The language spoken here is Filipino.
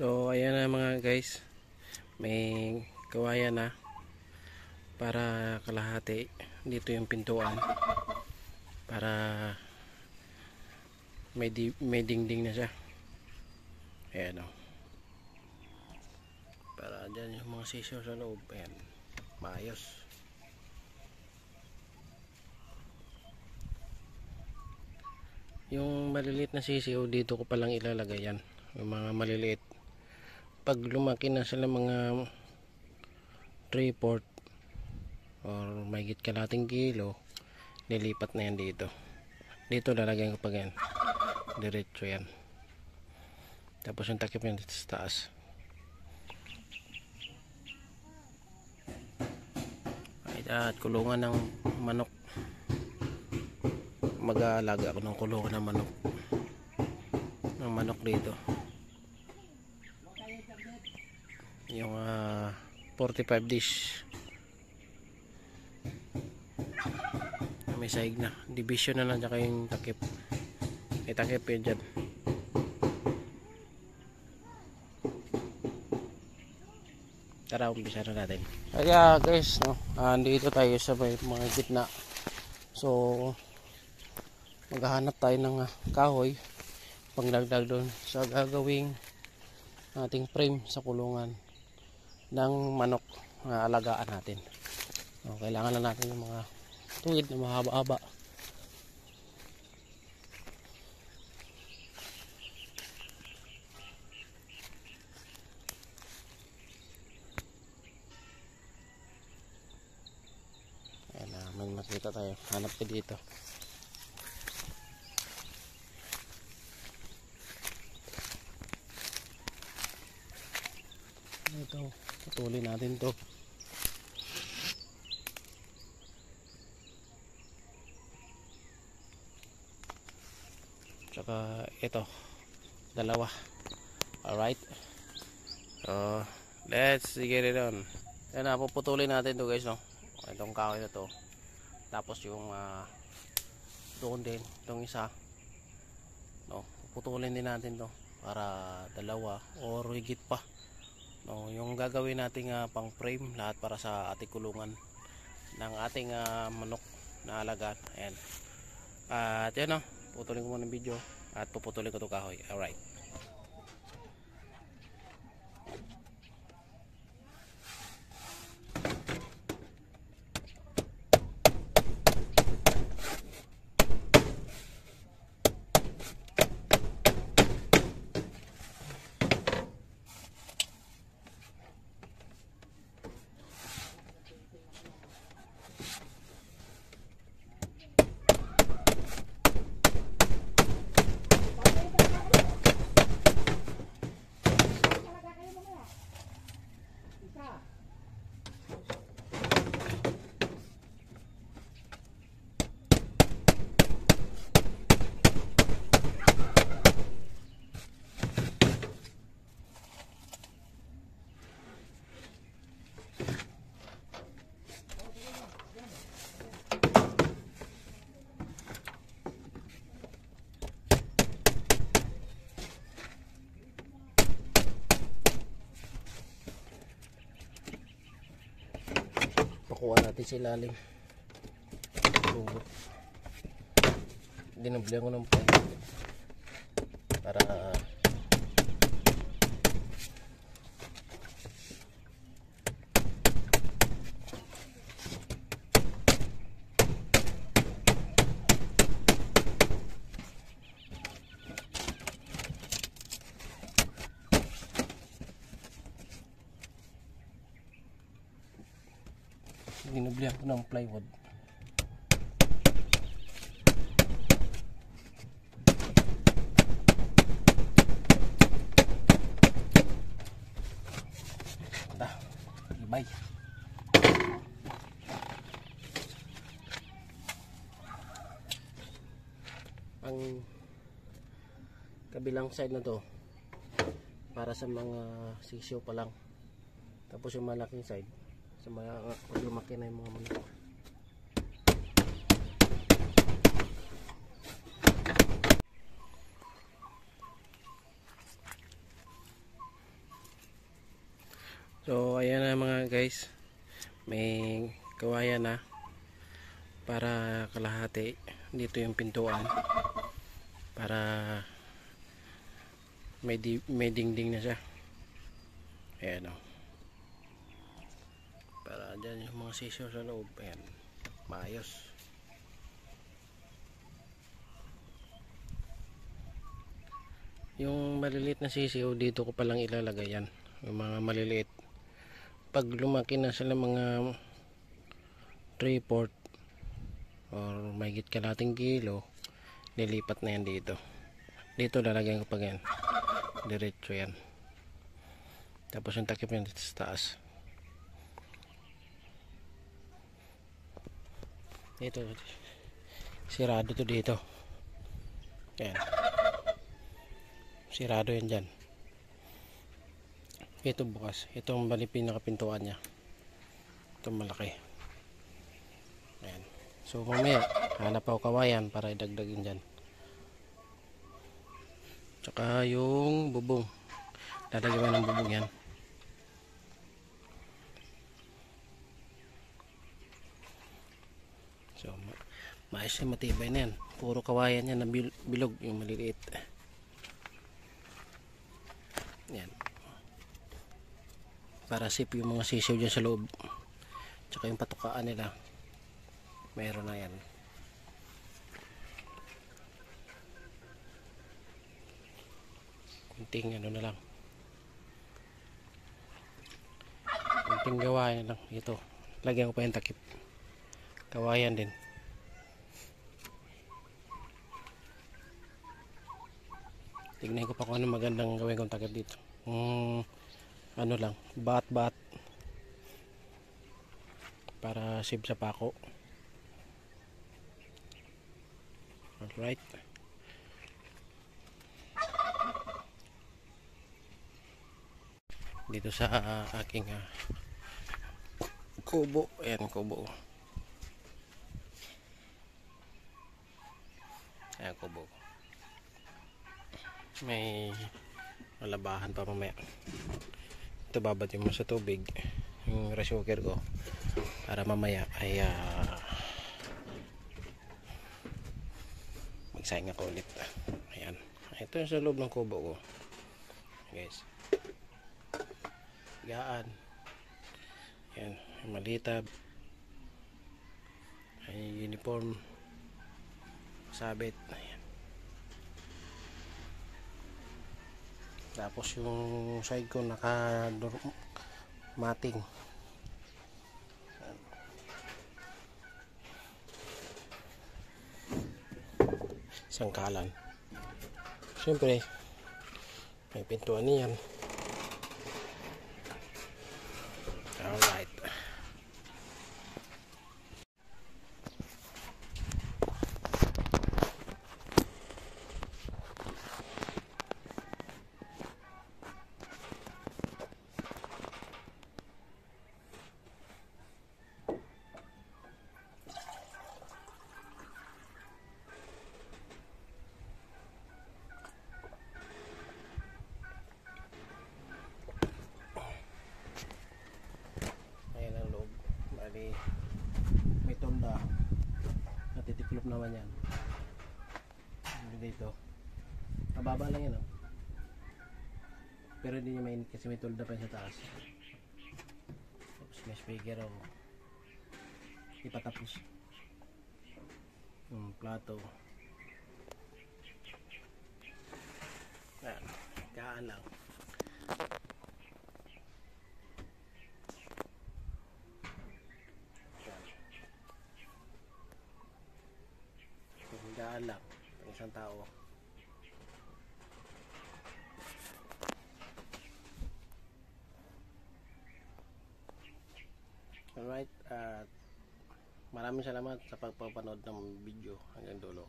So ayan na mga guys, may kawayan na para kalahati. Dito yung pintuan para may dingding na siya. Ayan o, para dyan yung mga sisyo sa loob. Ayan, maayos. Yung maliliit na sisiyo dito ko palang ilalagay yan, yung mga maliliit. Pag lumaki na sila mga 3/4 or mahigit kalating kilo, nilipat na yan dito. Dito lalagyan ko pag yan, diretso yan. Tapos yung takip yan dito sa taas. At kulungan ng manok. Mag-aalaga ako ng kulungan ng manok dito. Yung 45 dish. May sahig na. Division na lang, tsaka yung takip. May takip yun dyan. Tara, umpisa na natin. Kaya guys, no, andito tayo sa may mga gitna. So maghahanap tayo ng kahoy panglagdag doon sa gagawing ating frame sa kulungan ng manok na alagaan natin. So, kailangan na natin yung mga tuwid na mahaba-haba. Ayan, may makita tayo. Hanap ka dito. Ito, patuloy natin to. Tsaka ito, dalawa. Alright, so let's get it on. Yan na, puputulin natin to guys, no? Itong kahoy na to. Tapos yung doon din, itong isa, no? Puputulin din natin to para dalawa or higit pa, no? Yung gagawin nating pang frame, lahat para sa ating kulungan ng ating manok na alagaan. Ayan. At yan, no? Putulin ko muna ng video at puputulin ko to kahoy. Alright. Pakuha natin sa ilalim. Dinablihan ko ng pan para dinablihan ko ng plywood. Ibay. Ang kabilang side na to para sa mga sisyo pa lang. Tapos yung malaking side sa mga lumaki na yung mga manok. So ayan na mga guys, may kawayan na para kalahati. Dito yung pintuan para may dingding na siya. Ayan o, para dyan yung mga sisiyo sa loob. Ayan, maayos. Yung maliliit na sisiyo dito ko palang ilalagay yan, yung mga maliliit. Pag lumaki na sila mga 3/4 or mahigit kalating kilo, nilipat na yan dito. Dito lalagyan ko pag yan, diretso yan. Tapos yung takip yan dito sa taas. Dito, sirado to dito. Ayan, sirado yan dyan. Ito bukas. Ito ang bali pinakapintuan niya. Ito malaki. Ayan. So mamaya hanap ako kawayan para idagdagin dyan. Tsaka yung bubong, lalagyan ng bubong yan. So maayos na, matibay na yan. Puro kawayan yan na bilog, yung maliliit. Yan, para safe yung mga sisiw dyan sa loob. Tsaka yung patukaan nila meron na yan. Kunting ano na lang, kunting gawain na lang. Ito, lagyan ko pa yung takip, kawayan din. Tignan ko pa kung ano magandang gawin kong takip dito. Ano lang, bat para save sa pako. Alright, dito sa aking kubo. Ayan, kubo. Ayan, kubo. May malabahan pa mamaya. Ito babatin mo sa tubig yung rice cooker ko para mamaya ay magsaing ako ulit. Ayan, ito yung sa loob ng kubo ko guys. Gaan. Ayan, malitab. Ay uniform sabit. Ayan. Tapos yung side ko naka mating. Sangkalan. Siyempre may pintuan niyan. Alright. May tolda, natitiklop naman yan dito. Mababa lang yan, oh. Pero hindi niya mainit kasi may tolda pa sa taas. Tapos may speaker, oh. Ipatapos plato. Ayan, kaan lang. Gaan lang ang isang tao. Alright, maraming salamat sa pagpapanood ng video hanggang dulo.